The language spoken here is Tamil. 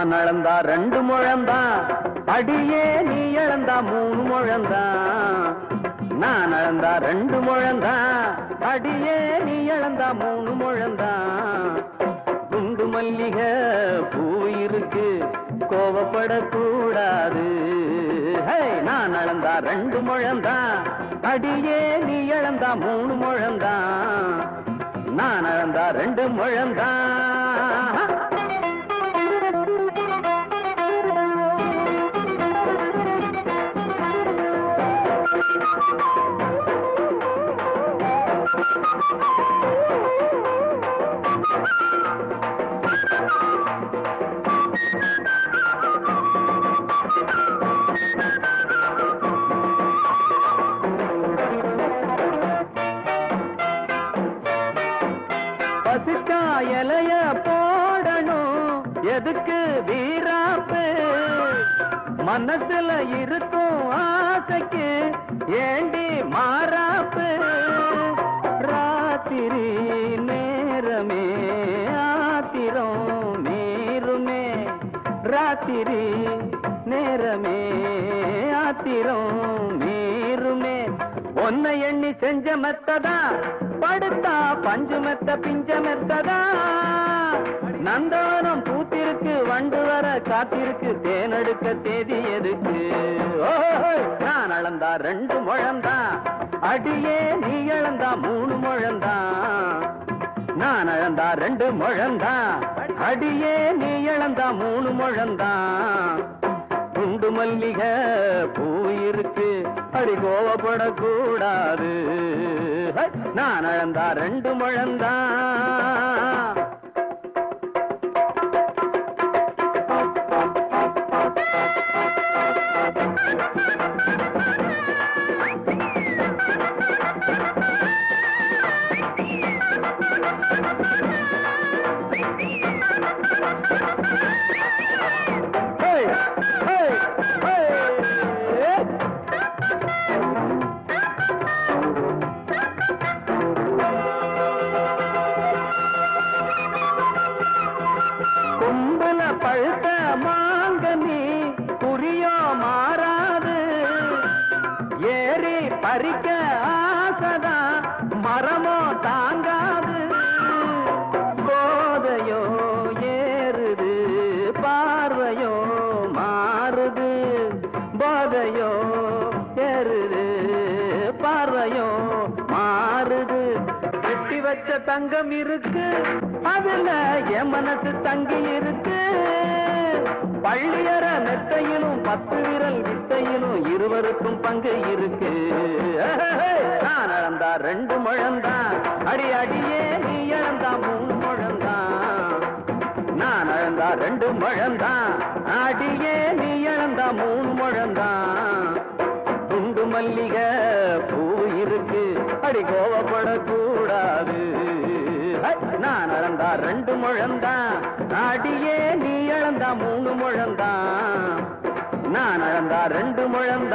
நான் அளந்தா 2 முழந்தான், அடியே நீ இழந்தா 3 முழந்தான். நான் அளந்தா 2 முழந்தான், அடியே நீ இழந்தா 3 முழந்தான். குண்டு மல்லிகை பூ இருக்கு, கோவப்படக்கூடாது. நான் அளந்தா 2 முழந்தான், அடியே நீ இழந்தா 3 முழந்தான். நான் அளந்தா 2 முழந்தான். பசிக்கா இலைய போடணும், எதுக்கு வீராப்பு? மனசுல இருக்கும் ஆசைக்கு ஏண்டி மாறாப்பு? ராத்திரி நேரமே ஆத்திரம் நீருமே, ராத்திரி நேரமே ஆத்திரம் நீருமே. ஒன்னை எண்ணி செஞ்ச மெத்ததா, படுத்தா பஞ்சு மெத்த பிஞ்ச மெத்ததா. நந்தவனம் பூத்திருக்கு, வண்டு வர காத்திருக்கு, தேனெடுக்க தேதி எதுக்கு? நான் அளந்தா 2 முழந்தான், அடியே நீ இழந்தா 3 முழந்தான். நான் அளந்தா 2 முழந்தான், அடியே நீ இழந்தா 3 முழந்தான். குண்டு மல்லிகை பூ இருக்கு, அடி கோவப்படக்கூடாது. நான் அளந்தா 2 முழந்தான். கும்பல பழுத்த மாங்கனி குறியோ மாறாது, ஏறி பறிக்க ஆசதா மரமோ தாங்காது. போதையோ ஏறுது, பார்வையோ மாறுது. போதையோ ஏறுது, பார்வையோ மாறுது. கட்டி வச்ச தங்கம் இருக்கு, அதுல என் மனசு தங்கி இருக்கு. பள்ளியற நெட்டையிலும் 10 விரல் வித்தையிலும் இருவருக்கும் பங்கு இருக்கு. நான் அளந்தா 2 முழந்தான், அடி அடியே நீ இழந்தா 3 முழந்தான். நான் அளந்தா 2 முழந்தான், அடியே நீ இழந்தா 3 முழந்தான். குண்டு மல்லிகை பூ இருக்கு, அடி கோவப்படக்கூடாது. நான் அளந்தா 2 முழந்தான், அடியே நீ இழந்தா 3 முழந்தான். நான் அளந்தா 2 முழந்தான்.